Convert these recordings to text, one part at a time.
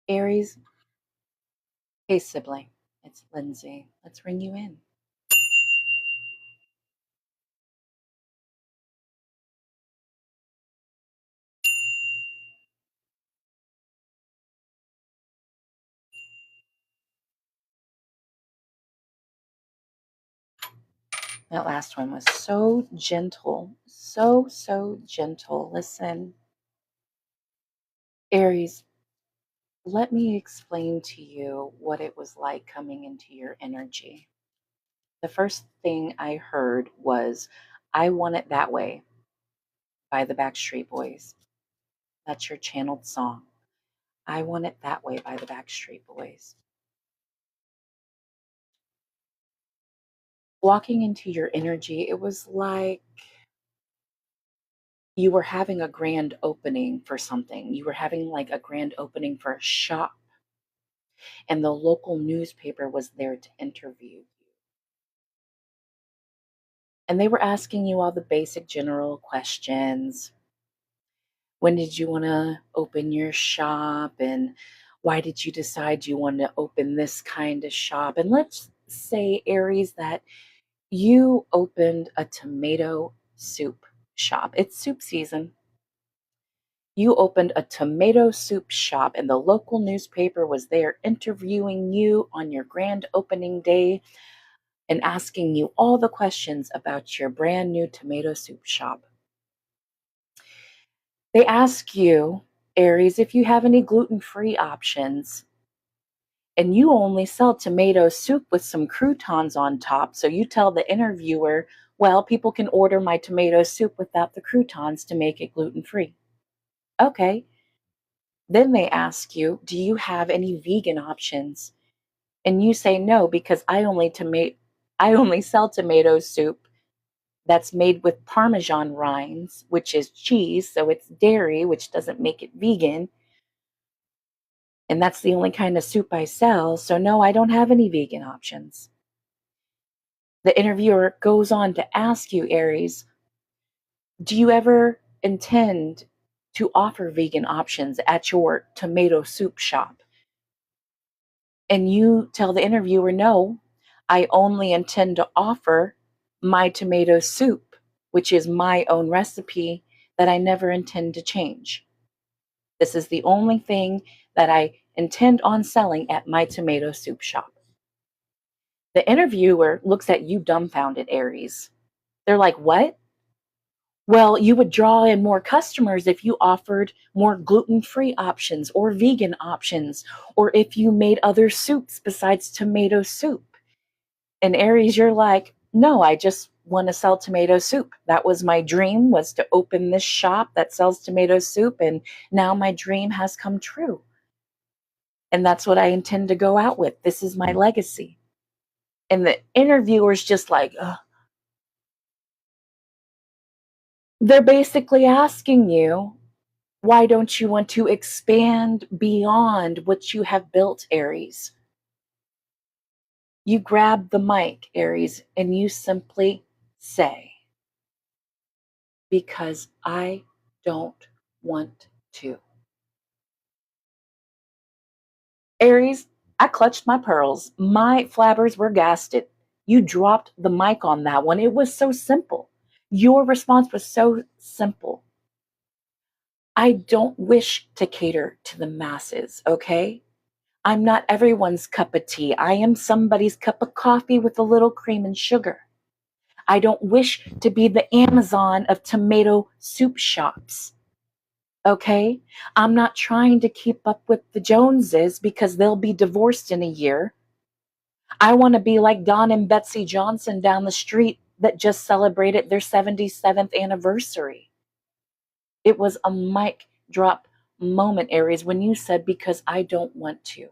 Aries, hey sibling, it's Lindsay. Let's ring you in. That last one was so gentle, so gentle. Listen, Aries, let me explain to you what it was like coming into your energy. The first thing I heard was, I Want It That Way by the Backstreet Boys. That's your channeled song. I Want It That Way by the Backstreet Boys. Walking into your energy, it was like you were having a grand opening for something. You were having like a grand opening for a shop, and the local newspaper was there to interview you. And they were asking you all the basic general questions. When did you want to open your shop? And why did you decide you wanted to open this kind of shop? And let's say, Aries, that you opened a tomato soup shop. It's soup season. You opened a tomato soup shop, and the local newspaper was there interviewing you on your grand opening day and asking you all the questions about your brand new tomato soup shop. They ask you, Aries, if you have any gluten-free options, and you only sell tomato soup with some croutons on top. So you tell the interviewer, well, people can order my tomato soup without the croutons to make it gluten-free. Okay. Then they ask you, do you have any vegan options? And you say no, because I only sell tomato soup that's made with Parmesan rinds, which is cheese, so it's dairy, which doesn't make it vegan. And that's the only kind of soup I sell. So no, I don't have any vegan options. The interviewer goes on to ask you, Aries, do you ever intend to offer vegan options at your tomato soup shop? And you tell the interviewer, no, I only intend to offer my tomato soup, which is my own recipe that I never intend to change. This is the only thing that I intend on selling at my tomato soup shop. The interviewer looks at you dumbfounded, Aries. They're like, what? Well, you would draw in more customers if you offered more gluten-free options or vegan options, or if you made other soups besides tomato soup. And Aries, you're like, no, I just want to sell tomato soup. That was my dream, was to open this shop that sells tomato soup, and now my dream has come true. And that's what I intend to go out with. This is my legacy. And the interviewer's just like, ugh. They're basically asking you, why don't you want to expand beyond what you have built, Aries? You grab the mic, Aries, and you simply say, because I don't want to. Aries, I clutched my pearls. My flabbers were gasted. You dropped the mic on that one. It was so simple. Your response was so simple. I don't wish to cater to the masses, okay? I'm not everyone's cup of tea. I am somebody's cup of coffee with a little cream and sugar. I don't wish to be the Amazon of tomato soup shops. Okay? I'm not trying to keep up with the Joneses because they'll be divorced in a year. I want to be like Don and Betsy Johnson down the street that just celebrated their 77th anniversary. It was a mic drop moment, Aries, when you said, because I don't want to.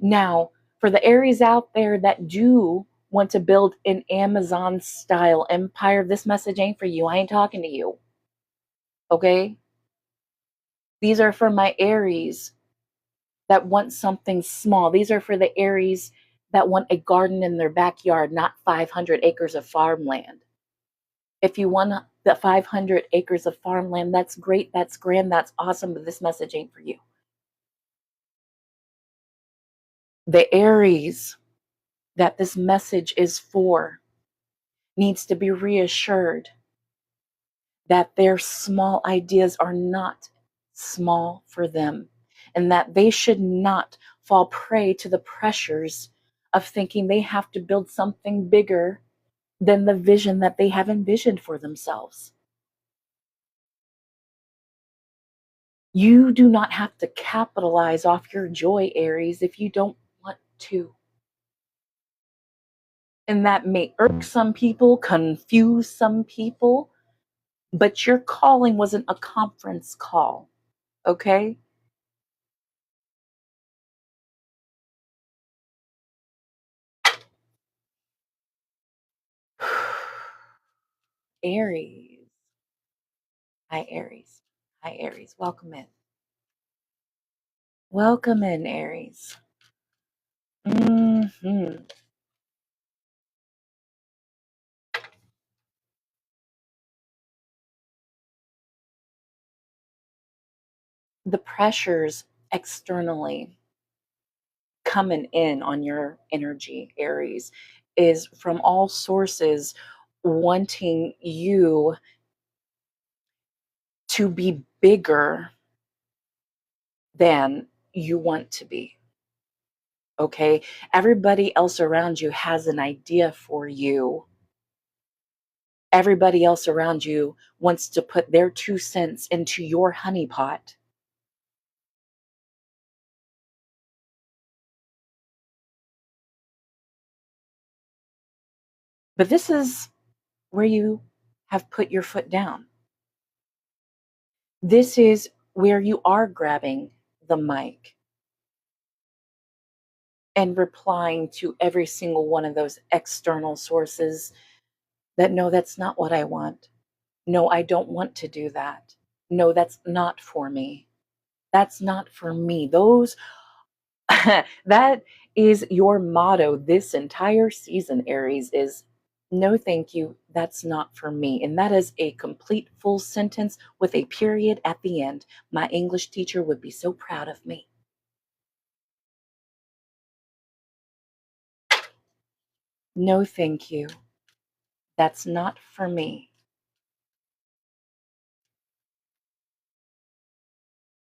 Now, for the Aries out there that do want to build an Amazon style empire, this message ain't for you. I ain't talking to you. Okay? These are for my Aries that want something small. These are for the Aries that want a garden in their backyard, not 500 acres of farmland. If you want The 500 acres of farmland, that's great, that's grand, that's awesome, but this message ain't for you. The Aries that this message is for needs to be reassured that their small ideas are not small for them, and that they should not fall prey to the pressures of thinking they have to build something bigger than the vision that they have envisioned for themselves. You do not have to capitalize off your joy, Aries, if you don't want to. And that may irk some people, confuse some people, but your calling wasn't a conference call, okay? Aries. Hi, Aries. Hi, Aries. Welcome in. Welcome in, Aries. hmm The pressures externally coming in on your energy, Aries, is from all sources wanting you to be bigger than you want to be. Okay? Everybody else around you has an idea for you. Everybody else around you wants to put their 2 cents into your honeypot. But this is where you have put your foot down. This is where you are grabbing the mic and replying to every single one of those external sources that no, that's not what I want. No, I don't want to do that. No, that's not for me. That's not for me. Those that is your motto this entire season, Aries, is no thank you, that's not for me. And that is a complete full sentence with a period at the end. My English teacher would be so proud of me. No thank you, that's not for me.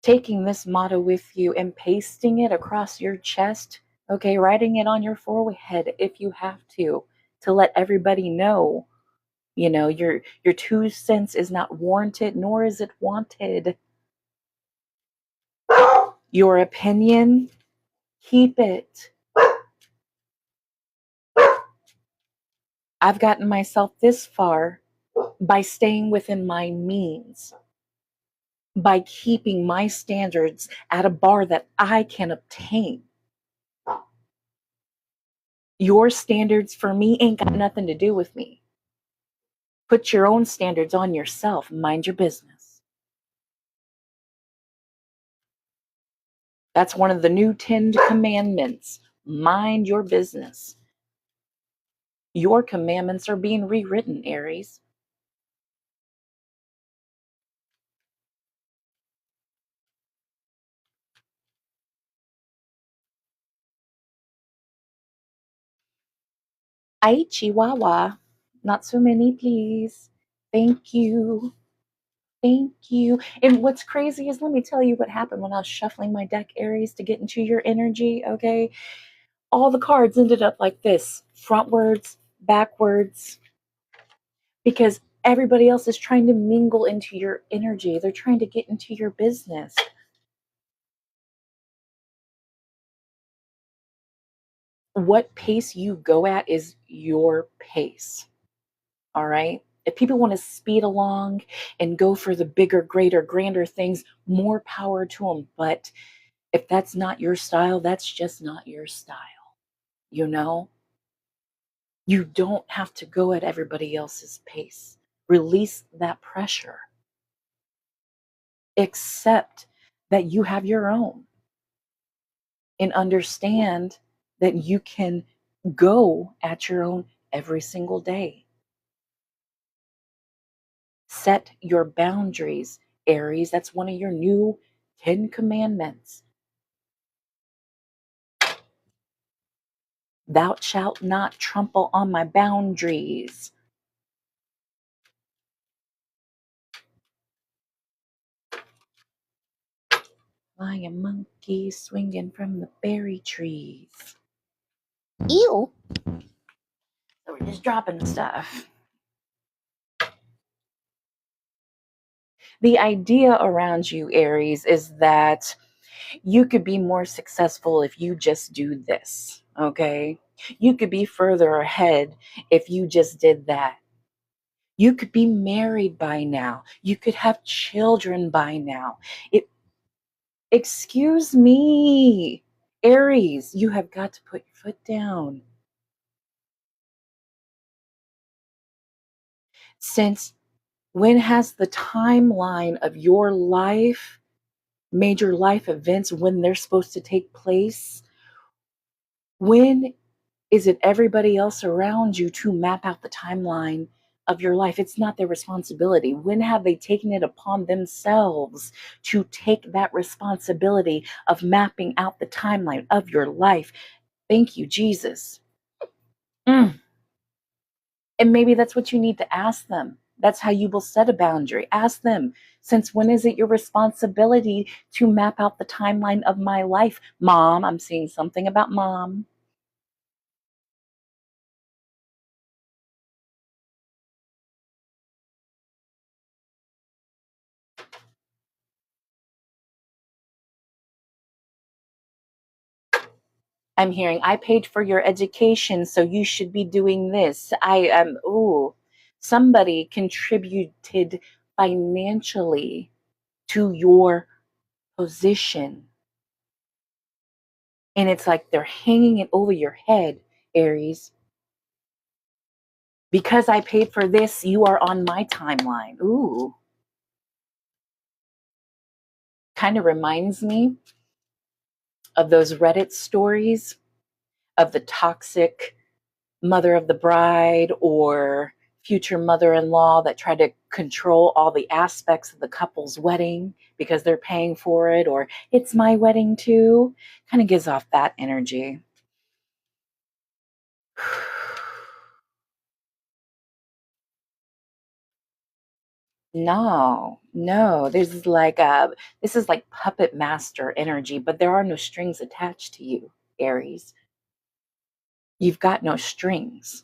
Taking this motto with you and pasting it across your chest, okay, writing it on your forehead if you have to let everybody know, your 2 cents is not warranted, nor is it wanted. Your opinion, keep it. I've gotten myself this far by staying within my means, by keeping my standards at a bar that I can obtain. Your standards for me ain't got nothing to do with me. Put your own standards on yourself. Mind your business. That's one of the new 10 commandments. Mind your business. Your commandments are being rewritten, Aries. Ay, Chihuahua. Not so many, please. Thank you. Thank you. And what's crazy is, let me tell you what happened when I was shuffling my deck, Aries, to get into your energy, okay? All the cards ended up like this, frontwards, backwards, because everybody else is trying to mingle into your energy. They're trying to get into your business. What pace you go at is your pace. All right? If people want to speed along and go for the bigger, greater, grander things, more power to them. But if that's not your style, that's just not your style. You know? You don't have to go at everybody else's pace. Release that pressure. Accept that you have your own and understand that you can go at your own every single day. Set your boundaries, Aries. That's one of your new 10 commandments. Thou shalt not trample on my boundaries. Like a monkey swinging from the berry trees. Ew. So we're just dropping stuff. The idea around you, Aries, is that you could be more successful if you just do this, okay? You could be further ahead if you just did that. You could be married by now. You could have children by now. Excuse me, Aries, you have got to put your foot down. Since when has the timeline of your life, major life events, when they're supposed to take place, when is it everybody else around you to map out the timeline of your life? It's not their responsibility. When have they taken it upon themselves to take that responsibility of mapping out the timeline of your life? Thank you, Jesus. Mm. And maybe that's what you need to ask them. That's how you will set a boundary. Ask them, since when is it your responsibility to map out the timeline of my life? Mom, I'm seeing something about mom. I'm hearing, I paid for your education, so you should be doing this. I am, ooh, somebody contributed financially to your position. And it's like they're hanging it over your head, Aries. Because I paid for this, you are on my timeline. Ooh, kind of reminds me of those Reddit stories of the toxic mother of the bride or future mother-in-law that try to control all the aspects of the couple's wedding because they're paying for it, or it's my wedding too. Kind of gives off that energy. No, no, this is like puppet master energy, but there are no strings attached to you, Aries. You've got no strings.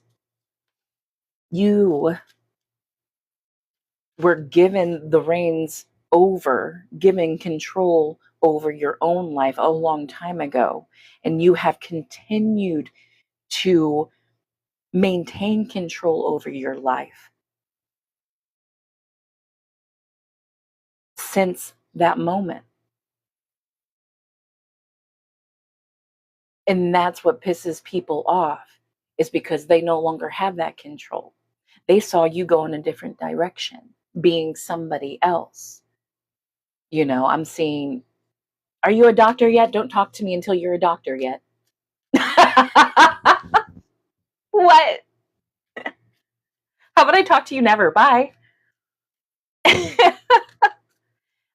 You were given the reins over, given control over your own life a long time ago. And you have continued to maintain control over your life since that moment. And that's what pisses people off, is because they no longer have that control. They saw you go in a different direction, being somebody else. You know, I'm seeing, are you a doctor yet? Don't talk to me until you're a doctor yet. What? How about I talk to you never? Bye.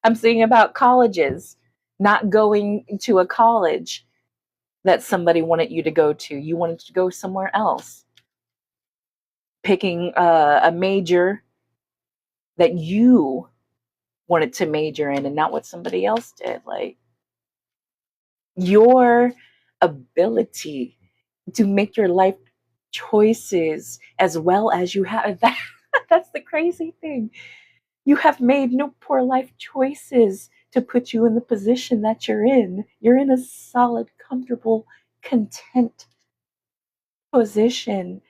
I'm seeing about colleges, not going to a college that somebody wanted you to go to. You wanted to go somewhere else. Picking a major that you wanted to major in and not what somebody else did. Like, your ability to make your life choices as well as you have that, that's the crazy thing. You have made no poor life choices to put you in the position that you're in. You're in a solid, comfortable, content position.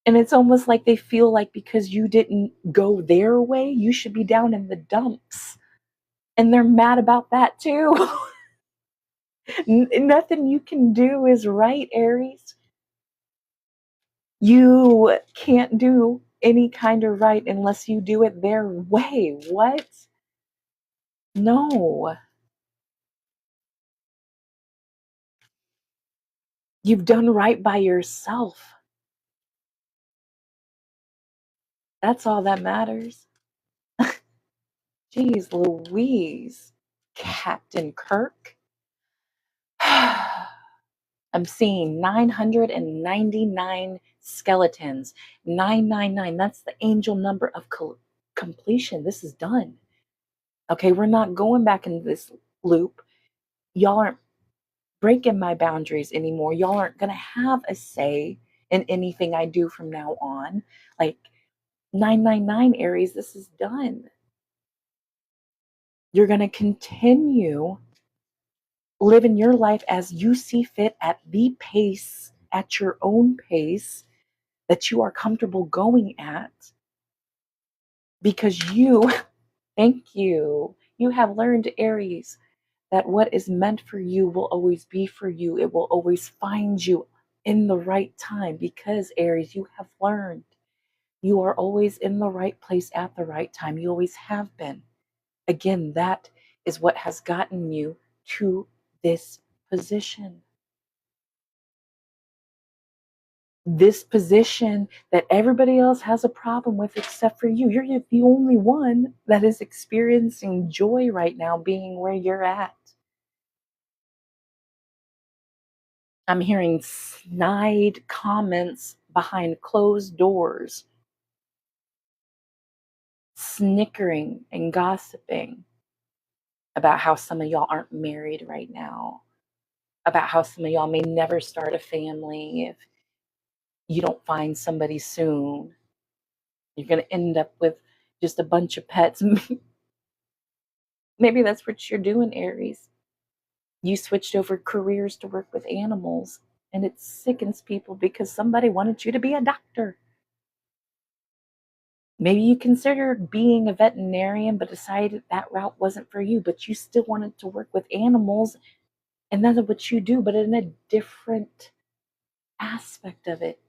And it's almost like they feel like because you didn't go their way, you should be down in the dumps. And they're mad about that too. Nothing you can do is right, Aries. You can't do any kind of right unless you do it their way. What? No. You've done right by yourself. That's all that matters. Jeez Louise. Captain Kirk. I'm seeing 999 skeletons. 999. That's the angel number of completion. This is done. Okay, we're not going back into this loop. Y'all aren't breaking my boundaries anymore. Y'all aren't going to have a say in anything I do from now on. Like 999 Aries, this is done. You're going to continue living your life as you see fit at the pace, at your own pace that you are comfortable going at, because you, thank you have learned, Aries, that what is meant for you will always be for you. It will always find you in the right time, because, Aries, you have learned you are always in the right place at the right time. You always have been. Again, that is what has gotten you to this position. This position that everybody else has a problem with except for you. You're the only one that is experiencing joy right now being where you're at. I'm hearing snide comments behind closed doors, snickering and gossiping about how some of y'all aren't married right now, about how some of y'all may never start a family if you don't find somebody soon. You're going to end up with just a bunch of pets. Maybe that's what you're doing, Aries. You switched over careers to work with animals, and it sickens people because somebody wanted you to be a doctor. Maybe you considered being a veterinarian, but decided that route wasn't for you, but you still wanted to work with animals, and that's what you do, but in a different aspect of it.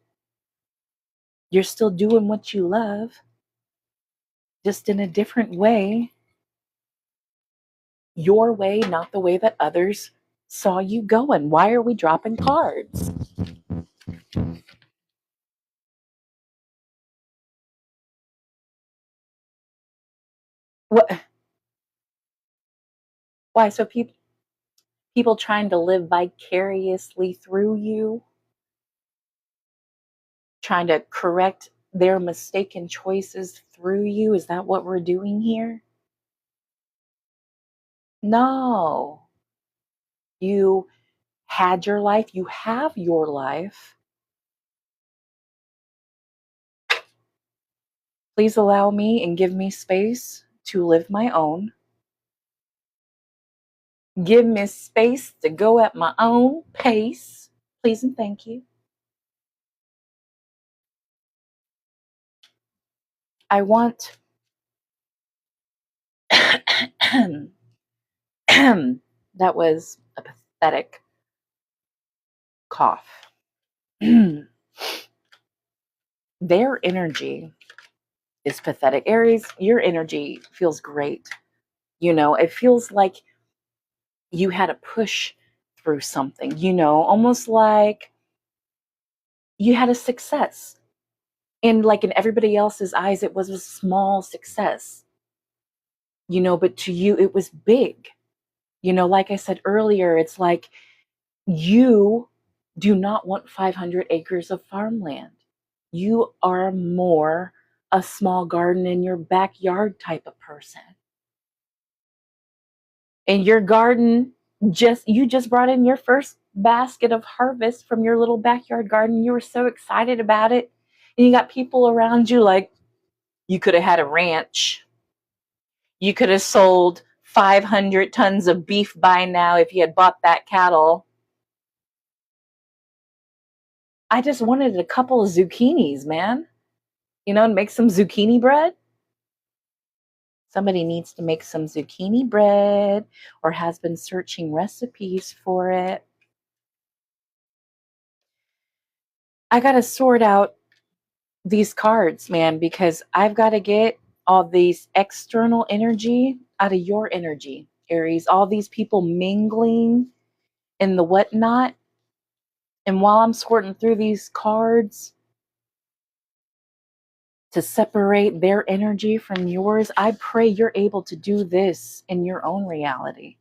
You're still doing what you love, just in a different way. Your way, not the way that others saw you going. Why are we dropping cards? What? Why? So people trying to live vicariously through you, trying to correct their mistaken choices through you. Is that what we're doing here? No. You had your life. You have your life. Please allow me and give me space to live my own. Give me space to go at my own pace. Please and thank you. I want that was a pathetic cough. Their energy is pathetic. Aries, your energy feels great. It feels like you had to push through something, almost like you had a success. And like in everybody else's eyes, it was a small success, but to you, it was big. Like I said earlier, it's like you do not want 500 acres of farmland. You are more a small garden in your backyard type of person. And your garden, you just brought in your first basket of harvest from your little backyard garden. You were so excited about it. And you got people around you like, you could have had a ranch. You could have sold 500 tons of beef by now if you had bought that cattle. I just wanted a couple of zucchinis, man. And make some zucchini bread. Somebody needs to make some zucchini bread or has been searching recipes for it. I got to sort out these cards, man, because I've got to get all these external energy out of your energy, Aries. All these people mingling and the whatnot. And while I'm sorting through these cards, to separate their energy from yours. I pray you're able to do this in your own reality.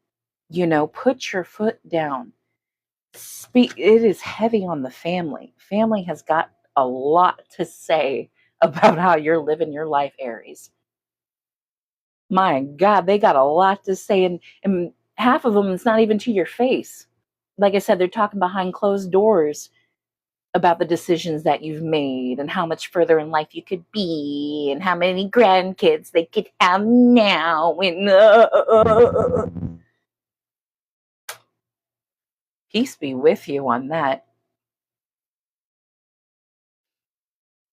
Put your foot down. Speak. It is heavy on the family. Family has got a lot to say about how you're living your life, Aries. My God, they got a lot to say, and half of them is not even to your face. Like I said, they're talking behind closed doors about the decisions that you've made and how much further in life you could be and how many grandkids they could have now. And peace be with you on that.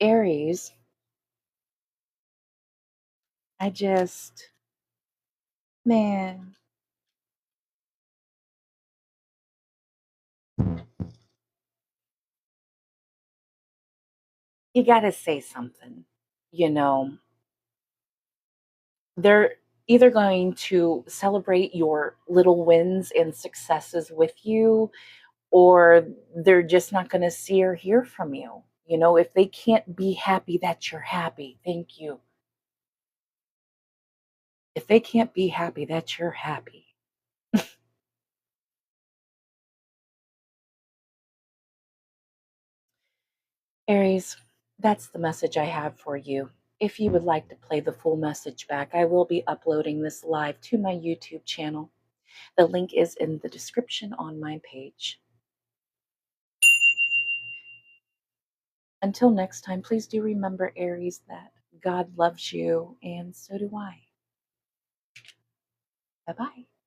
Aries, I just, man, you got to say something. You know, they're either going to celebrate your little wins and successes with you, or they're just not going to see or hear from you. If they can't be happy that you're happy, thank you. If they can't be happy that you're happy. Aries, that's the message I have for you. If you would like to play the full message back, I will be uploading this live to my YouTube channel. The link is in the description on my page. Until next time, please do remember, Aries, that God loves you, and so do I. Bye bye.